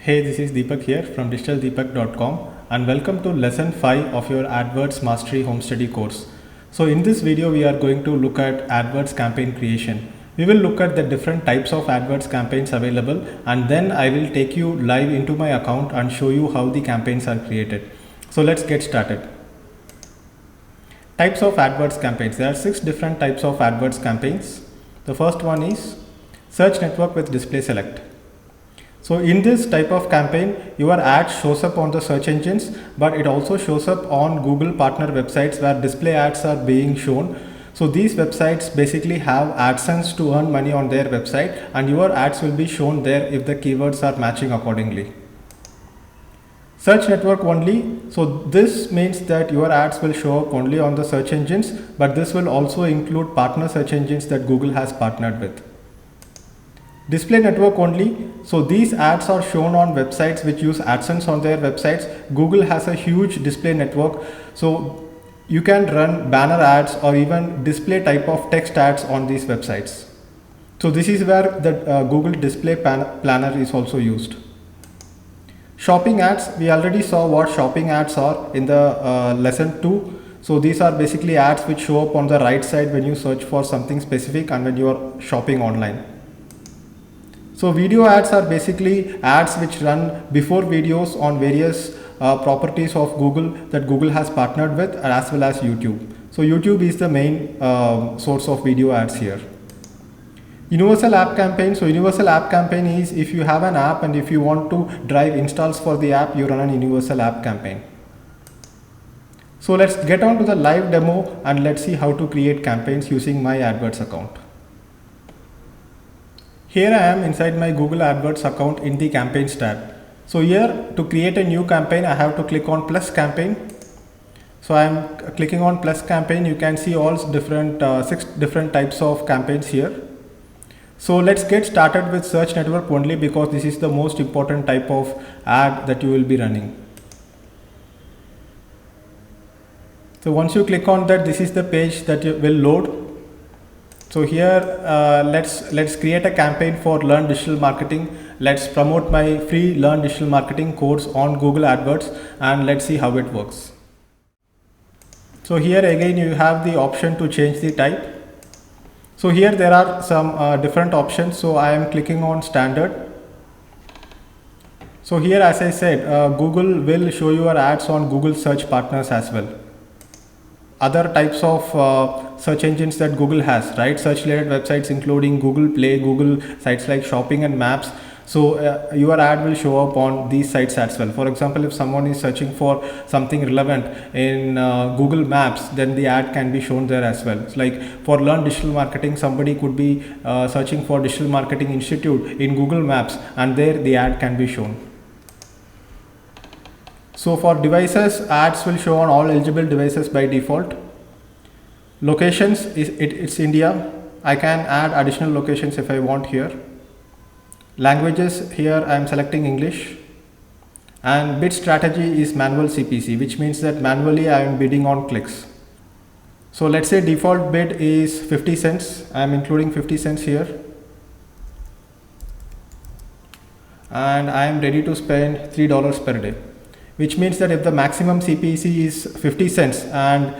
Hey, this is Deepak here from digitaldeepak.com and welcome to lesson 5 of your AdWords Mastery Home Study course. So in this video, we are going to look at AdWords campaign creation. We will look at the different types of AdWords campaigns available, and then I will take you live into my account and show you how the campaigns are created. So let's get started. Types of AdWords campaigns. There are 6 different types of AdWords campaigns. The first one is search network with display select. So in this type of campaign, your ad shows up on the search engines, but it also shows up on Google partner websites where display ads are being shown. So these websites basically have AdSense to earn money on their website, and your ads will be shown there if the keywords are matching accordingly. Search network only. So this means that your ads will show up only on the search engines, but this will also include partner search engines that Google has partnered with. Display network only. So these ads are shown on websites which use AdSense on their websites. Google has a huge display network, so you can run banner ads or even display type of text ads on these websites. So this is where the Google Display Planner is also used. Shopping ads, we already saw what shopping ads are in the lesson 2. So these are basically ads which show up on the right side when you search for something specific and when you are shopping online. So video ads are basically ads which run before videos on various properties of Google that Google has partnered with, as well as YouTube. So YouTube is the main source of video ads here. Universal app campaign. So universal app campaign is if you have an app and if you want to drive installs for the app, you run an universal app campaign. So let's get on to the live demo and let's see how to create campaigns using my AdWords account. Here I am inside my Google AdWords account in the campaigns tab. So here to create a new campaign, I have to click on plus campaign. So I am clicking on plus campaign. You can see all different 6 different types of campaigns here. So let's get started with search network only because this is the most important type of ad that you will be running. So once you click on that, this is the page that will load. So here let's create a campaign for Learn Digital Marketing. Let's promote my free Learn Digital Marketing course on Google AdWords and let's see how it works. So here again you have the option to change the type. So here there are some different options. So I am clicking on standard. So here, as I said, Google will show your ads on Google search partners as well. Other types of search engines that Google has, right? Search related websites including Google Play, Google sites like Shopping and Maps. So your ad will show up on these sites as well. For example, if someone is searching for something relevant in Google Maps, then the ad can be shown there as well. It's like for Learn Digital Marketing, somebody could be searching for Digital Marketing Institute in Google Maps, and there the ad can be shown. So for devices, ads will show on all eligible devices by default. Locations, it's India. I can add additional locations if I want here. Languages, here I am selecting English. And bid strategy is manual CPC, which means that manually I am bidding on clicks. So let's say default bid is 50 cents. I am including 50 cents here. And I am ready to spend $3 per day, which means that if the maximum CPC is 50 cents and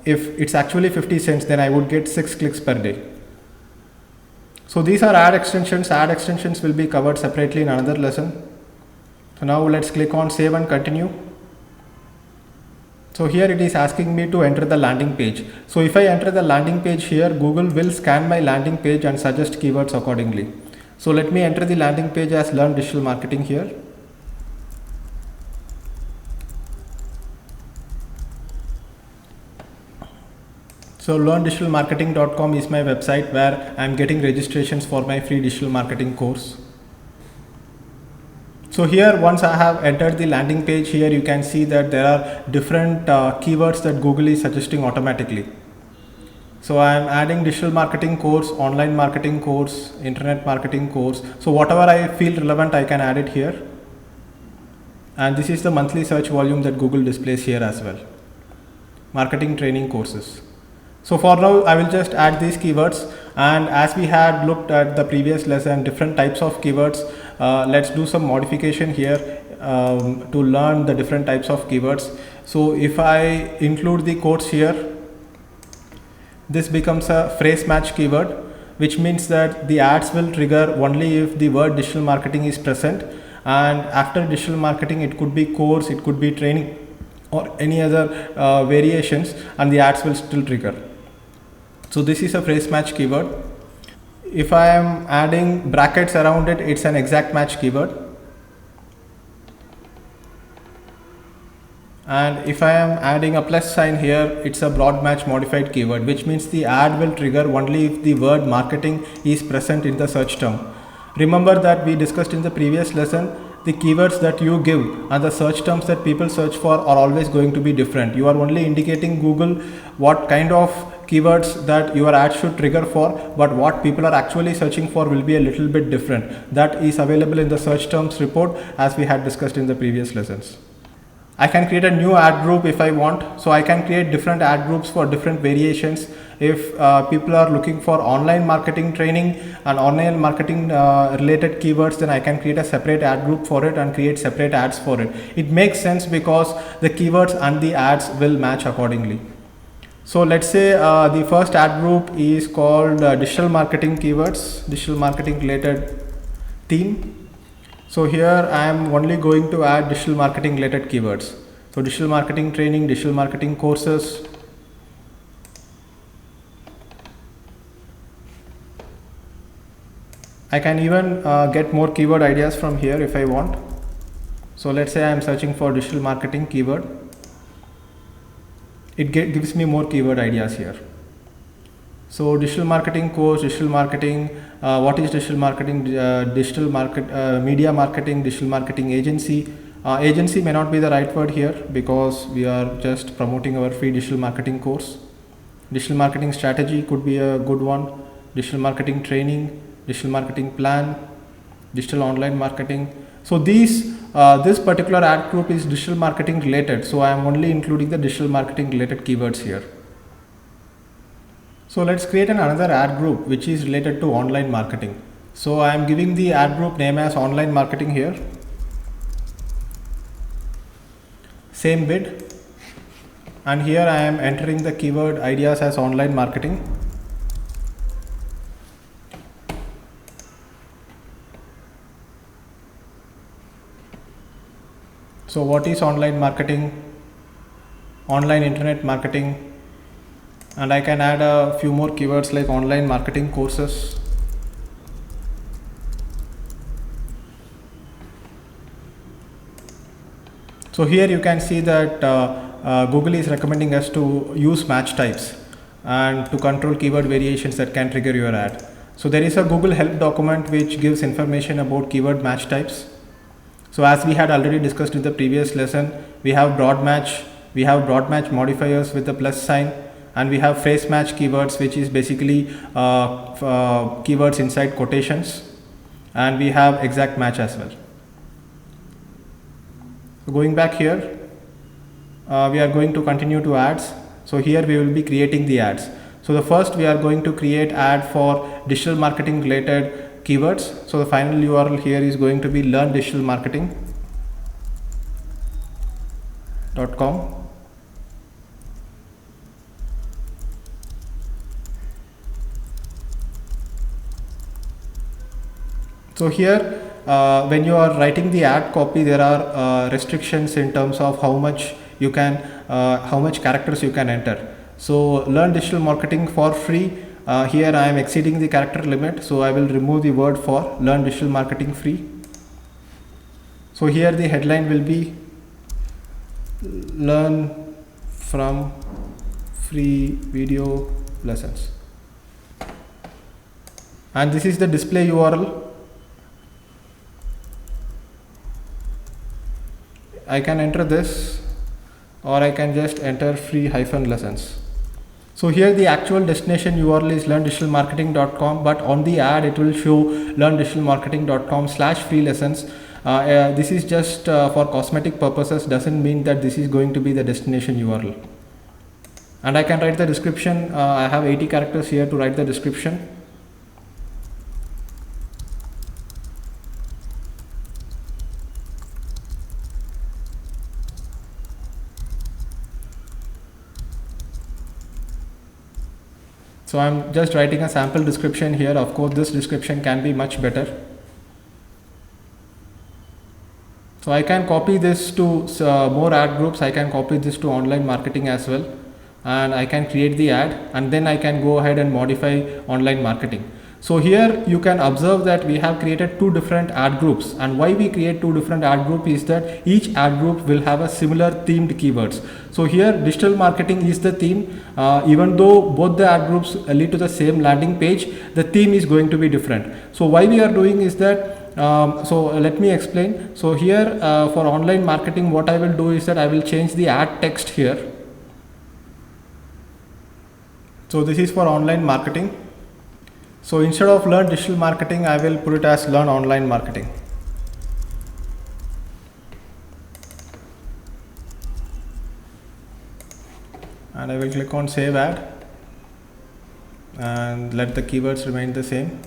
if it's actually 50 cents, then I would get 6 clicks per day. So these are ad extensions. Ad extensions will be covered separately in another lesson. So now let's click on save and continue. So here it is asking me to enter the landing page. So if I enter the landing page here, Google will scan my landing page and suggest keywords accordingly. So let me enter the landing page as Learn Digital Marketing here. So learndigitalmarketing.com is my website where I am getting registrations for my free digital marketing course. So here, once I have entered the landing page, here you can see that there are different keywords that Google is suggesting automatically. So I am adding digital marketing course, online marketing course, internet marketing course. So whatever I feel relevant, I can add it here. And this is the monthly search volume that Google displays here as well. Marketing training courses. So for now, I will just add these keywords, and as we had looked at the previous lesson, different types of keywords, let's do some modification here to learn the different types of keywords. So if I include the quotes here, this becomes a phrase match keyword, which means that the ads will trigger only if the word digital marketing is present, and after digital marketing it could be course, it could be training or any other variations, and the ads will still trigger. So this is a phrase match keyword. If I am adding brackets around it, it's an exact match keyword. And if I am adding a plus sign here, it's a broad match modified keyword, which means the ad will trigger only if the word marketing is present in the search term. Remember that we discussed in the previous lesson, the keywords that you give and the search terms that people search for are always going to be different. You are only indicating Google what kind of keywords that your ad should trigger for, but what people are actually searching for will be a little bit different. That is available in the search terms report, as we had discussed in the previous lessons. I can create a new ad group if I want. So I can create different ad groups for different variations. If people are looking for online marketing training and online marketing related keywords, then I can create a separate ad group for it and create separate ads for it. It makes sense because the keywords and the ads will match accordingly. So let's say the first ad group is called digital marketing keywords, digital marketing related theme. So here I am only going to add digital marketing related keywords. So digital marketing training, digital marketing courses. I can even get more keyword ideas from here if I want. So let's say I am searching for digital marketing keyword. It gives me more keyword ideas here. So digital marketing course, digital marketing, what is digital marketing, media marketing, digital marketing agency. Agency may not be the right word here because we are just promoting our free digital marketing course. Digital marketing strategy could be a good one. Digital marketing training, digital marketing plan, digital online marketing. So this particular ad group is digital marketing related. So I am only including the digital marketing related keywords here. So let's create another ad group which is related to online marketing. So I am giving the ad group name as online marketing here. Same bid. And here I am entering the keyword ideas as online marketing. So what is online marketing? Online internet marketing. And I can add a few more keywords like online marketing courses. So here you can see that Google is recommending us to use match types and to control keyword variations that can trigger your ad. So there is a Google help document which gives information about keyword match types. So as we had already discussed in the previous lesson, we have broad match modifiers with a plus sign, and we have phrase match keywords, which is basically keywords inside quotations, and we have exact match as well. So going back here, we are going to continue to ads. So here we will be creating the ads. So the first we are going to create ad for digital marketing related keywords. So the final URL here is going to be learndigitalmarketing.com. So here when you are writing the ad copy, there are restrictions in terms of how much characters you can enter. So learn digital marketing for free. Here I am exceeding the character limit, so I will remove the word for, learn digital marketing free. So here the headline will be learn from free video lessons, and this is the display URL. I can enter this, or I can just enter free -lessons. So here the actual destination URL is learndigitalmarketing.com, but on the ad it will show learndigitalmarketing.com/free lessons. This is just for cosmetic purposes, doesn't mean that this is going to be the destination URL. And I can write the description. I have 80 characters here to write the description. So I'm just writing a sample description here. Of course, this description can be much better. So I can copy this to more ad groups. I can copy this to online marketing as well, and I can create the ad, and then I can go ahead and modify online marketing. So here you can observe that we have created two different ad groups, and why we create two different ad group is that each ad group will have a similar themed keywords. So here digital marketing is the theme. Even though both the ad groups lead to the same landing page, the theme is going to be different. So why we are doing is that so let me explain. So here for online marketing, what I will do is that I will change the ad text here. So this is for online marketing. So instead of learn digital marketing, I will put it as learn online marketing. And I will click on save ad and let the keywords remain the same.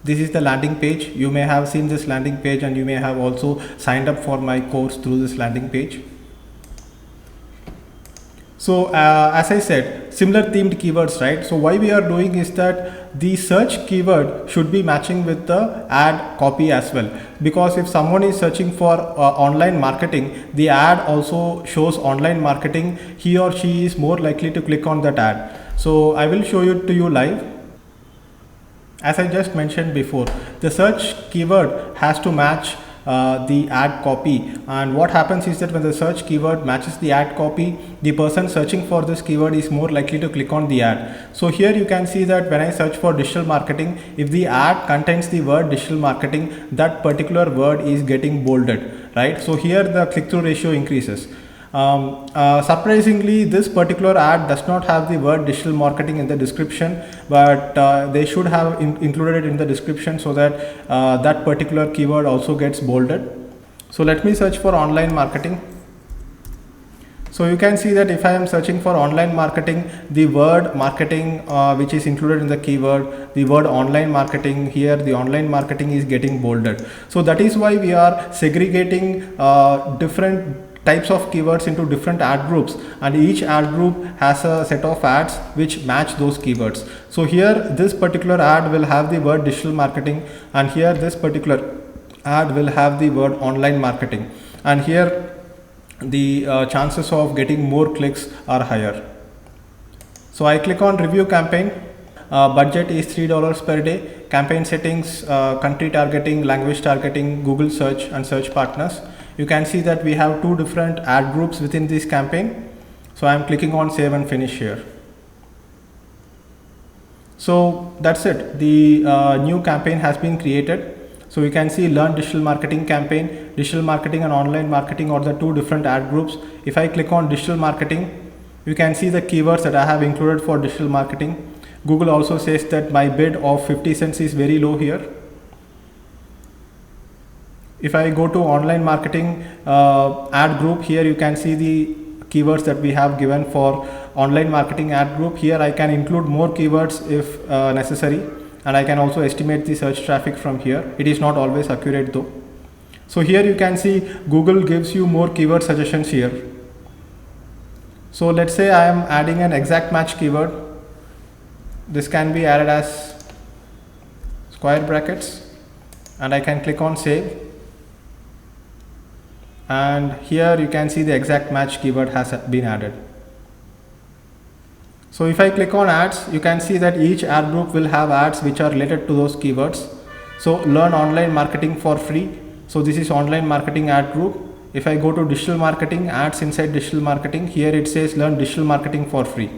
This is the landing page. You may have seen this landing page, and you may have also signed up for my course through this landing page. So as I said, similar themed keywords, right? So why we are doing is that the search keyword should be matching with the ad copy as well, because if someone is searching for online marketing, the ad also shows online marketing, he or she is more likely to click on that ad. So I will show it to you live. As I just mentioned before, the search keyword has to match the ad copy, and what happens is that when the search keyword matches the ad copy, the person searching for this keyword is more likely to click on the ad. So here you can see that when I search for digital marketing, if the ad contains the word digital marketing, that particular word is getting bolded, right? So here the click-through ratio increases. Surprisingly, this particular ad does not have the word digital marketing in the description, but they should have included it in the description so that that particular keyword also gets bolded. So let me search for online marketing. So you can see that if I am searching for online marketing, the word marketing which is included in the keyword, the word online marketing, here the online marketing is getting bolded. So that is why we are segregating different types of keywords into different ad groups, and each ad group has a set of ads which match those keywords. So here this particular ad will have the word digital marketing, and here this particular ad will have the word online marketing, and here the chances of getting more clicks are higher. So I click on review campaign. Budget is $3 per day. Campaign settings, country targeting, language targeting, Google search, and search partners. You can see that we have two different ad groups within this campaign. So I am clicking on save and finish here. So that's it. The new campaign has been created. So you can see learn digital marketing campaign. Digital marketing and online marketing are the two different ad groups. If I click on digital marketing, you can see the keywords that I have included for digital marketing. Google also says that my bid of 50 cents is very low here. If I go to online marketing ad group, here you can see the keywords that we have given for online marketing ad group. Here I can include more keywords if necessary, and I can also estimate the search traffic from here. It is not always accurate though. So here you can see Google gives you more keyword suggestions here. So let's say I am adding an exact match keyword. This can be added as square brackets, and I can click on save. And here you can see the exact match keyword has been added. So if I click on ads, you can see that each ad group will have ads which are related to those keywords. So learn online marketing for free. So this is online marketing ad group. If I go to digital marketing, ads inside digital marketing, here it says learn digital marketing for free.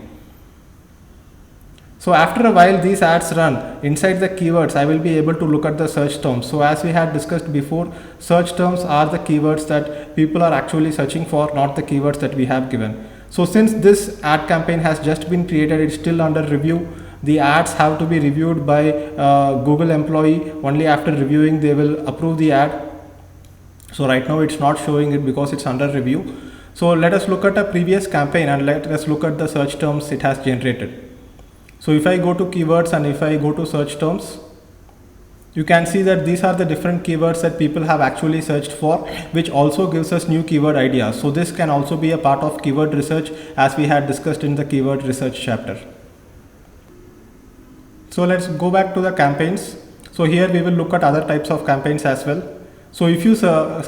So after a while these ads run, inside the keywords I will be able to look at the search terms. So as we had discussed before, search terms are the keywords that people are actually searching for, not the keywords that we have given. So since this ad campaign has just been created, it's still under review. The ads have to be reviewed by Google employee. Only after reviewing they will approve the ad. So right now it's not showing it because it's under review. So let us look at a previous campaign and let us look at the search terms it has generated. So if I go to keywords and if I go to search terms, you can see that these are the different keywords that people have actually searched for, which also gives us new keyword ideas. So this can also be a part of keyword research, as we had discussed in the keyword research chapter. So let's go back to the campaigns. So here we will look at other types of campaigns as well. So if you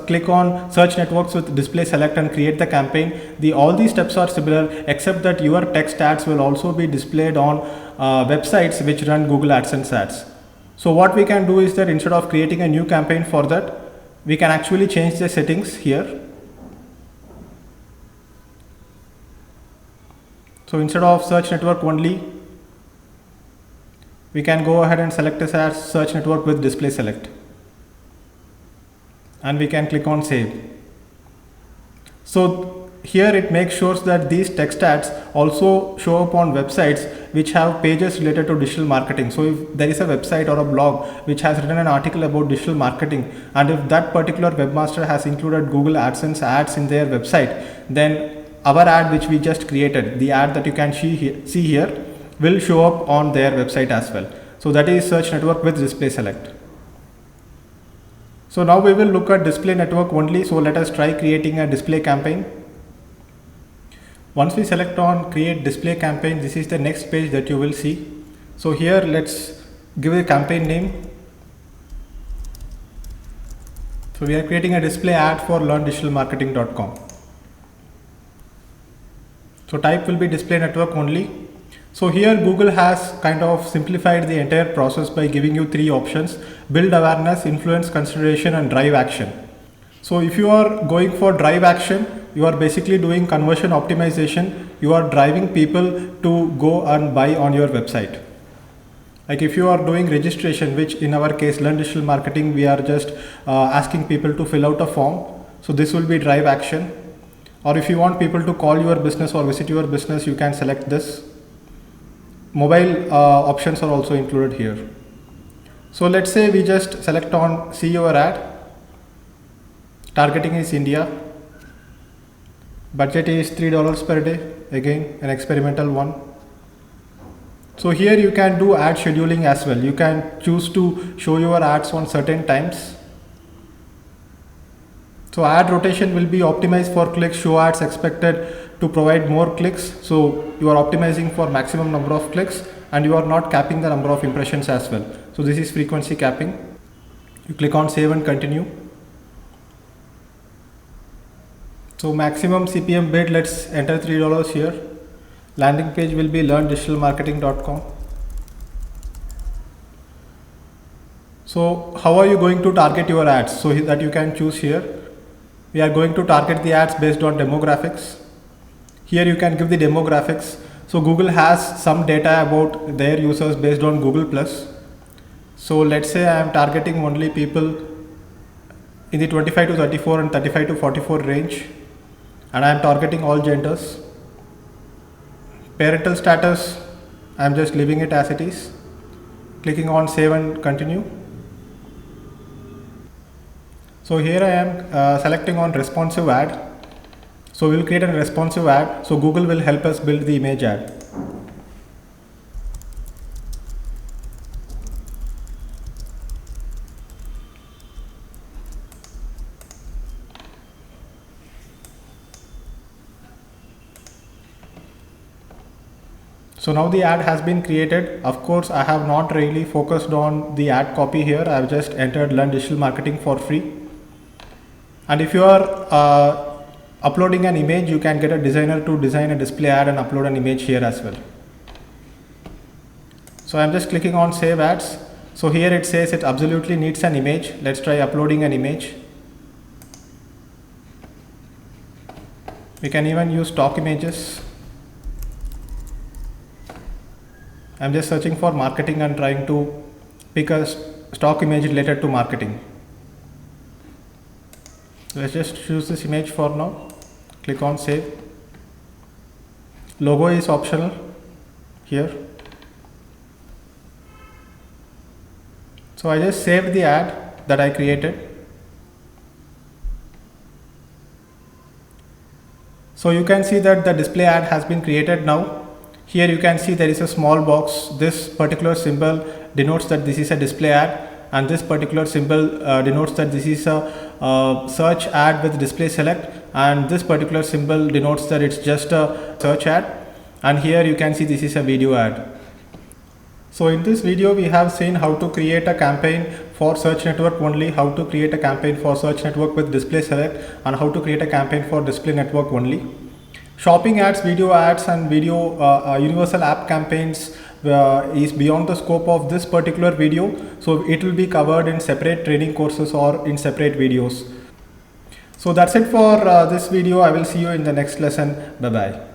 click on search networks with display select and create the campaign, all these steps are similar, except that your text ads will also be displayed on websites which run Google AdSense ads. So what we can do is that instead of creating a new campaign for that, we can actually change the settings here. So instead of search network only, we can go ahead and select this as search network with display select, and we can click on save. So here it makes sure that these text ads also show up on websites which have pages related to digital marketing. So if there is a website or a blog which has written an article about digital marketing, and if that particular webmaster has included Google AdSense ads in their website, then our ad which we just created, the ad that you can see here, will show up on their website as well. So that is search network with display select. So now we will look at display network only. So let us try creating a display campaign. Once we select on create display campaign, this is the next page that you will see. So here let's give a campaign name. So we are creating a display ad for learndigitalmarketing.com. So type will be display network only. So here Google has kind of simplified the entire process by giving you 3 options: build awareness, influence consideration, and drive action. So if you are going for drive action, you are basically doing conversion optimization. You are driving people to go and buy on your website. Like if you are doing registration, which in our case Learn Digital Marketing, we are just asking people to fill out a form. So this will be drive action. Or if you want people to call your business or visit your business, you can select this. Mobile options are also included here. So let's say we just select on see your ad. Targeting is India. Budget is $3 per day. Again, an experimental one. So here you can do ad scheduling as well. You can choose to show your ads on certain times. So ad rotation will be optimized for clicks. Show ads expected to provide more clicks. So you are optimizing for maximum number of clicks, and you are not capping the number of impressions as well. So this is frequency capping. You click on save and continue. So maximum CPM bid, let's enter $3 here. Landing page will be learndigitalmarketing.com. So how are you going to target your ads? So that you can choose here. We are going to target the ads based on demographics. Here you can give the demographics. So Google has some data about their users based on Google+. So let's say I am targeting only people in the 25 to 34 and 35 to 44 range, and I am targeting all genders. Parental status, I am just leaving it as it is. Clicking on save and continue. So here I am selecting on responsive ad. So we will create a responsive ad. So Google will help us build the image ad. So now the ad has been created. Of course, I have not really focused on the ad copy here. I have just entered Learn Digital Marketing for free. And if you are uploading an image, you can get a designer to design a display ad and upload an image here as well. So I'm just clicking on save ads. So here it says it absolutely needs an image. Let's try uploading an image. We can even use stock images. I'm just searching for marketing and trying to pick a stock image related to marketing. Let's just choose this image for now. Click on save. Logo is optional here. So I just saved the ad that I created. So you can see that the display ad has been created now. Here you can see there is a small box. This particular symbol denotes that this is a display ad, and this particular symbol denotes that this is a search ad with display select, and this particular symbol denotes that it's just a search ad, and here you can see this is a video ad. So in this video we have seen how to create a campaign for search network only, how to create a campaign for search network with display select, and how to create a campaign for display network only. Shopping ads, video ads, and video universal app campaigns is beyond the scope of this particular video, so it will be covered in separate training courses or in separate videos. So that's it for this video. I will see you in the next lesson. Bye bye.